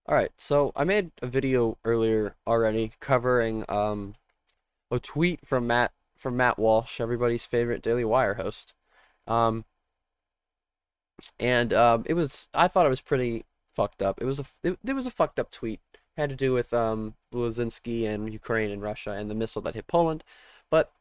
Alright, so I made a video earlier already covering a tweet from Matt Walsh, everybody's favorite Daily Wire host. Um and it was I thought it was pretty fucked up. It was a fucked up tweet. It had to do with Luzinski and Ukraine and Russia and the missile that hit Poland. But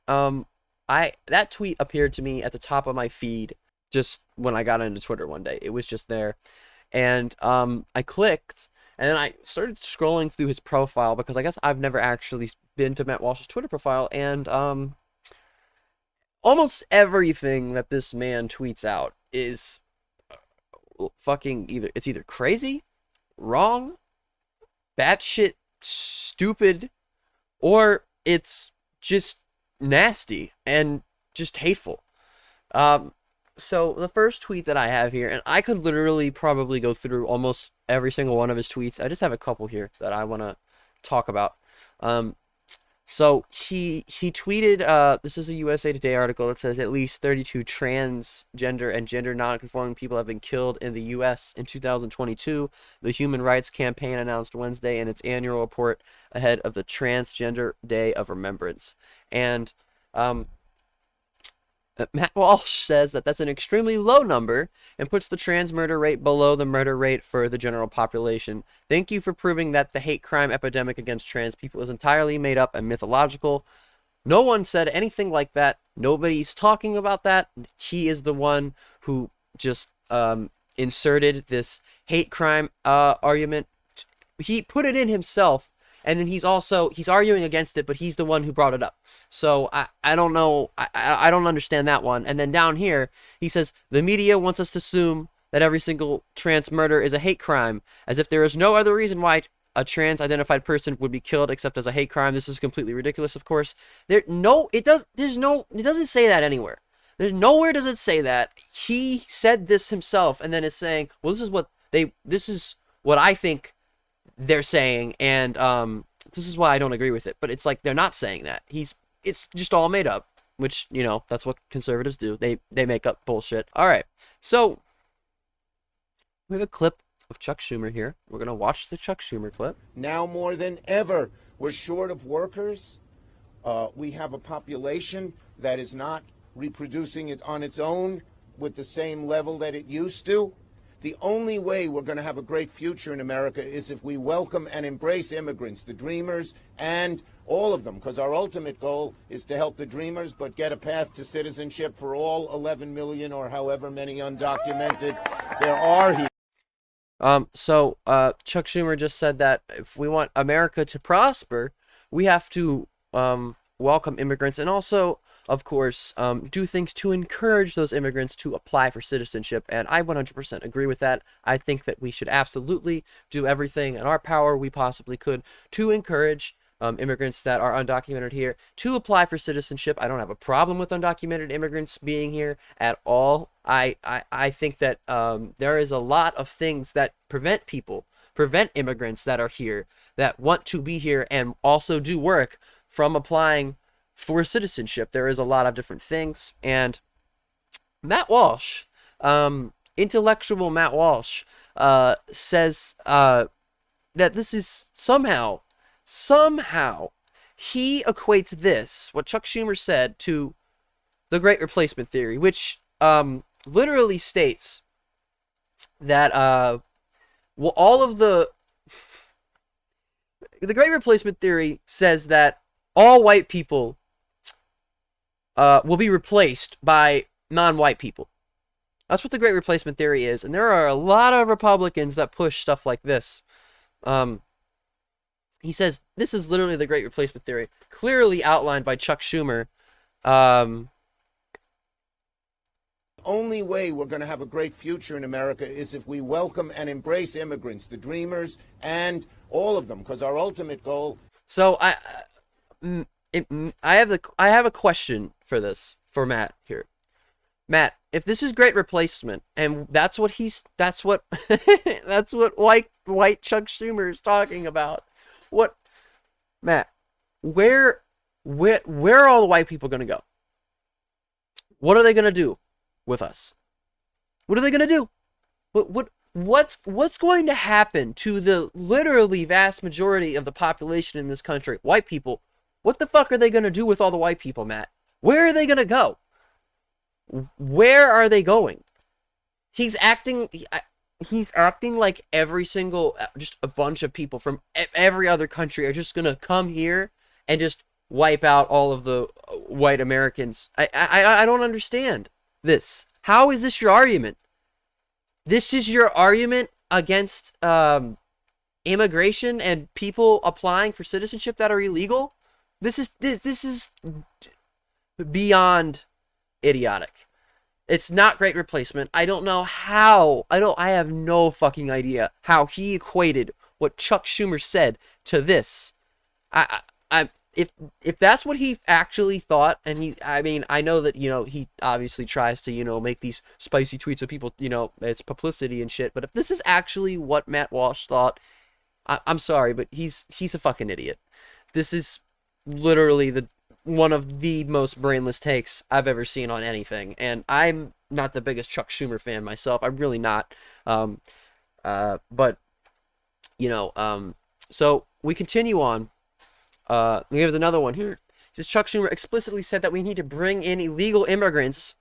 um I that tweet appeared to me at the top of my feed just when I got into Twitter one day. It was just there. And I clicked, and then I started scrolling through his profile because I guess I've never actually been to Matt Walsh's Twitter profile, and almost everything that this man tweets out is fucking either crazy, wrong, batshit stupid, or it's just nasty and just hateful. Um, so the first tweet that I have here, and I could literally probably go through almost every single one of his tweets. I just have a couple here that I want to talk about. Um, so he tweeted, this is a USA Today article that says at least 32 transgender and gender nonconforming people have been killed in the U.S. in 2022. The Human Rights Campaign announced Wednesday in its annual report ahead of the Transgender Day of Remembrance. And um, Matt Walsh says that that's an extremely low number and puts the trans murder rate below the murder rate for the general population. Thank you for proving that the hate crime epidemic against trans people is entirely made up and mythological. No one said anything like that. Nobody's talking about that. He is the one who just inserted this hate crime argument. He put it in himself, and then he's arguing against it, but he's the one who brought it up. So I don't know, I don't understand that one. And then down here he says the media wants us to assume that every single trans murder is a hate crime, as if there is no other reason why a trans identified person would be killed except as a hate crime. This is completely ridiculous, of course. It doesn't say that anywhere. There's nowhere does it say that. He said this himself and then is saying, well, this is what I think they're saying, and this is why I don't agree with it. But it's like they're not saying that. It's just all made up, which, that's what conservatives do. They make up bullshit. All right, so we have a clip of Chuck Schumer here. We're gonna watch the Chuck Schumer clip. Now more than ever, we're short of workers. We have a population that is not reproducing it on its own with the same level that it used to. The only way we're going to have a great future in America is if we welcome and embrace immigrants, the dreamers, and all of them, because our ultimate goal is to help the dreamers, but get a path to citizenship for all 11 million or however many undocumented there are here. So Chuck Schumer just said that if we want America to prosper, we have to welcome immigrants, and also, of course, do things to encourage those immigrants to apply for citizenship. And I 100% agree with that. I think that we should absolutely do everything in our power we possibly could to encourage immigrants that are undocumented here to apply for citizenship. I don't have a problem with undocumented immigrants being here at all. I think that there is a lot of things that prevent immigrants that are here, that want to be here and also do work, from applying for citizenship. There is a lot of different things. And Matt Walsh, intellectual Matt Walsh, says that this is somehow he equates this, what Chuck Schumer said, to the Great Replacement Theory, which literally states that well, all of the Great Replacement Theory says that all white people will be replaced by non-white people. That's what the Great Replacement Theory is, and there are a lot of Republicans that push stuff like this. He says this is literally the Great Replacement Theory, clearly outlined by Chuck Schumer. Only way we're going to have a great future in America is if we welcome and embrace immigrants, the dreamers, and all of them, because our ultimate goal. So I have a question for Matt here. Matt, if this is Great Replacement, and that's what that's what white Chuck Schumer is talking about, what, Matt, where are all the white people gonna go? What are they gonna do with us? What are they gonna do? what's going to happen to the literally vast majority of the population in this country? White people. What the fuck are they going to do with all the white people, Matt? Where are they going to go? Where are they going? He's acting like every single, just a bunch of people from every other country are just going to come here and just wipe out all of the white Americans. I don't understand this. How is this your argument? This is your argument against immigration and people applying for citizenship that are illegal? This is beyond idiotic. It's not great replacement. I don't know how. I have no fucking idea how he equated what Chuck Schumer said to this. If that's what he actually thought, and I know that, he obviously tries to, make these spicy tweets so people, it's publicity and shit, but if this is actually what Matt Walsh thought, I'm sorry, but he's a fucking idiot. This is literally one of the most brainless takes I've ever seen on anything, and I'm not the biggest Chuck Schumer fan myself. I'm really not. But so we continue on. We have another one here. Says Chuck Schumer explicitly said that we need to bring in illegal immigrants,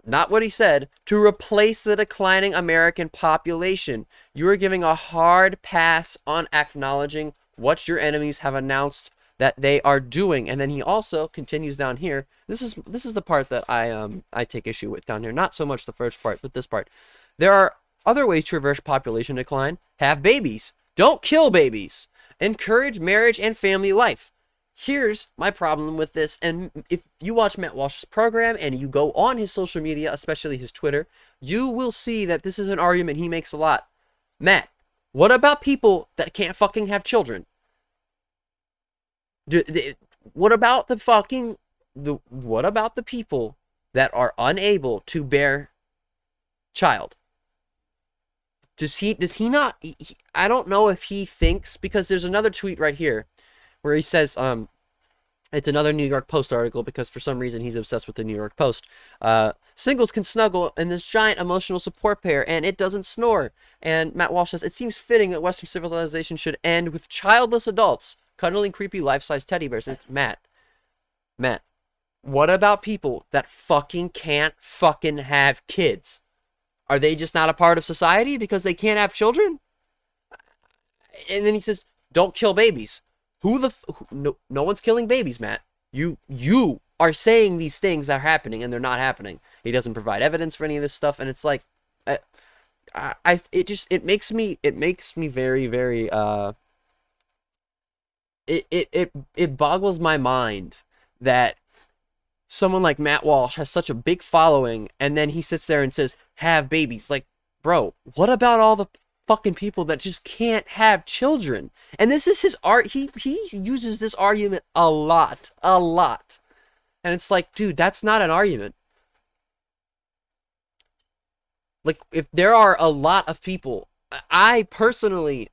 not what he said, to replace the declining American population. You are giving a hard pass on acknowledging what your enemies have announced that they are doing. And then he also continues down here. This is the part that I take issue with down here. Not so much the first part, but this part. There are other ways to reverse population decline. Have babies. Don't kill babies. Encourage marriage and family life. Here's my problem with this. And if you watch Matt Walsh's program and you go on his social media, especially his Twitter, you will see that this is an argument he makes a lot. Matt, what about people that can't fucking have children? What about what about the people that are unable to bear child? Does he not? I don't know if he thinks, because there's another tweet right here where he says, it's another New York Post article, because for some reason he's obsessed with the New York Post. Singles can snuggle in this giant emotional support pair, and it doesn't snore. And Matt Walsh says, it seems fitting that Western civilization should end with childless adults cuddling creepy life-size teddy bears. And Matt, what about people that fucking can't fucking have kids? Are they just not a part of society because they can't have children? And then he says, don't kill babies. No one's killing babies, Matt. You are saying these things that are happening, and they're not happening. He doesn't provide evidence for any of this stuff, and it's like, it makes me very, very, it boggles my mind that someone like Matt Walsh has such a big following, and then he sits there and says, have babies. Like, bro, what about all the fucking people that just can't have children? And this is his art. He uses this argument a lot. And it's like, dude, that's not an argument. Like, if there are a lot of people, I personally,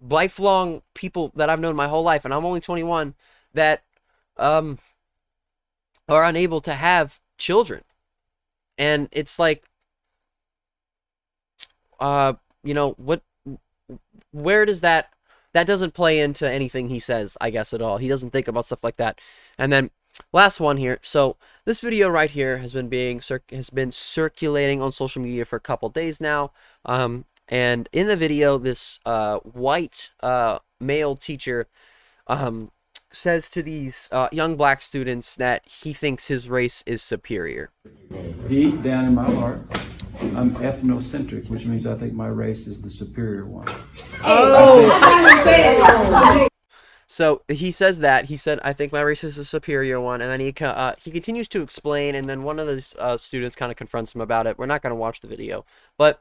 lifelong people that I've known my whole life, and I'm only 21, that are unable to have children. And it's like, where does that doesn't play into anything he says, I guess, at all. He doesn't think about stuff like that. And then last one here. So this video right here has been circulating on social media for a couple days now. And in the video, this white male teacher says to these young black students that he thinks his race is superior. Deep down in my heart, I'm ethnocentric, which means I think my race is the superior one. So he says that. He said, I think my race is the superior one. And then he continues to explain, and then one of the students kind of confronts him about it. We're not going to watch the video. But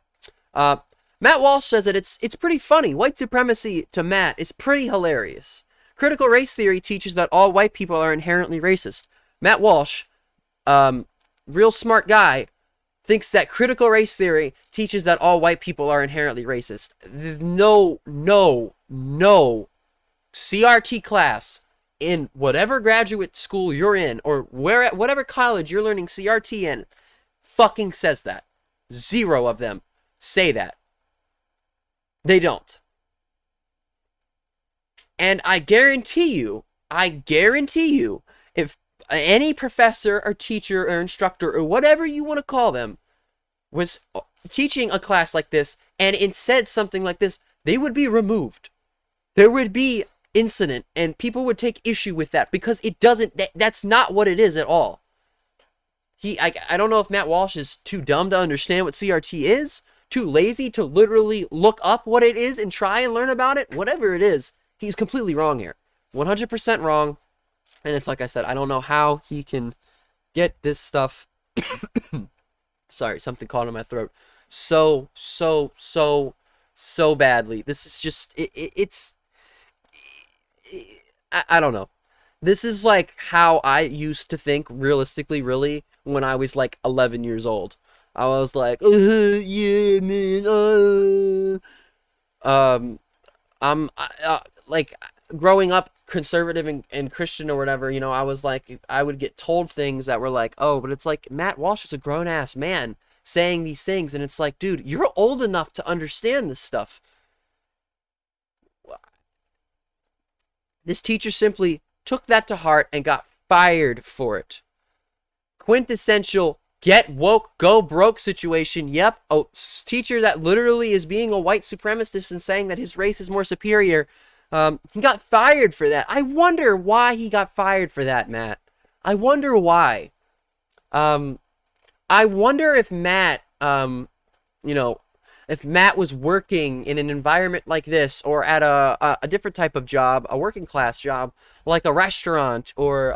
Matt Walsh says that it's pretty funny. White supremacy to Matt is pretty hilarious. Critical race theory teaches that all white people are inherently racist. Matt Walsh, real smart guy, thinks that critical race theory teaches that all white people are inherently racist. No CRT class in whatever graduate school you're in, or whatever college you're learning CRT in, fucking says that. Zero of them. say that. They don't. And I guarantee you, if any professor or teacher or instructor or whatever you want to call them was teaching a class like this and it said something like this, they would be removed. There would be incident and people would take issue with that because it doesn't, that's not what it is at all. I don't know if Matt Walsh is too dumb to understand what CRT is, too lazy to literally look up what it is and try and learn about it. Whatever it is, he's completely wrong here. 100% wrong. And it's like I said, I don't know how he can get this stuff. Sorry, something caught in my throat. So badly. This is just, I don't know. This is like how I used to think realistically, really, when I was like 11 years old. I was like, yeah, man, like growing up conservative and Christian or whatever, you know, I was like, I would get told things that were like, oh, but it's like Matt Walsh is a grown ass man saying these things, and it's like, dude, you're old enough to understand this stuff. This teacher simply took that to heart and got fired for it. Quintessential get woke, go broke situation. Yep, a teacher that literally is being a white supremacist and saying that his race is more superior. He got fired for that. I wonder why he got fired for that, Matt. I wonder why. I wonder if Matt, if Matt was working in an environment like this or at a different type of job, a working class job, like a restaurant or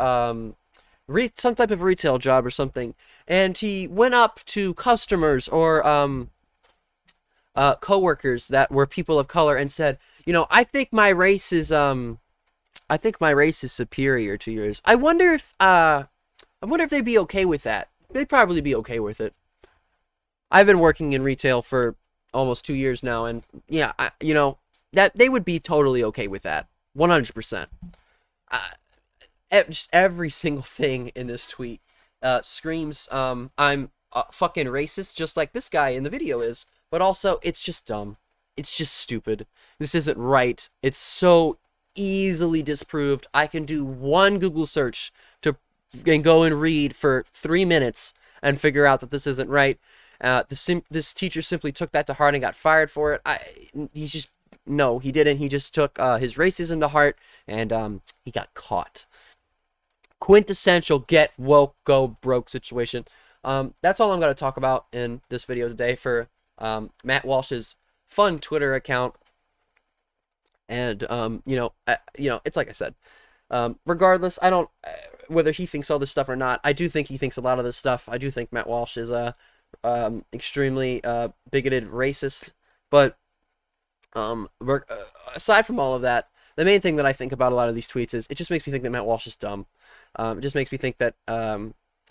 some type of retail job or something, and he went up to customers or coworkers that were people of color and said, you know, I think my race is superior to yours. I wonder if they'd be okay with that. They'd probably be okay with it. I've been working in retail for almost 2 years now, and yeah, that they would be totally okay with that. 100%. Just every single thing in this tweet screams, I'm fucking racist, just like this guy in the video is. But also, it's just dumb. It's just stupid. This isn't right. It's so easily disproved. I can do one Google search and go and read for 3 minutes and figure out that this isn't right. This teacher simply took that to heart and got fired for it. No, he didn't. He just took his racism to heart, and he got caught. Quintessential get woke, go broke situation. That's all I'm going to talk about in this video today for Matt Walsh's fun Twitter account. And it's like I said. Regardless, I don't whether he thinks all this stuff or not. I do think he thinks a lot of this stuff. I do think Matt Walsh is a extremely bigoted racist. But aside from all of that, the main thing that I think about a lot of these tweets is it just makes me think that Matt Walsh is dumb. It just makes me think that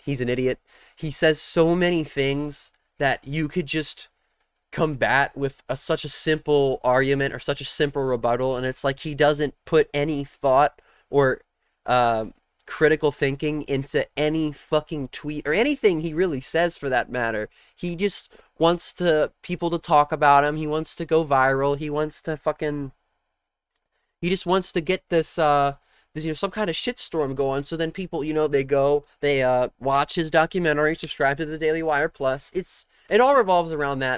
he's an idiot. He says so many things that you could just combat with such a simple argument or such a simple rebuttal, and it's like he doesn't put any thought or critical thinking into any fucking tweet or anything he really says, for that matter. He just wants people to talk about him. He wants to go viral. He just wants to get this some kind of shitstorm going. So then people, they watch his documentary, subscribe to the Daily Wire Plus. It all revolves around that.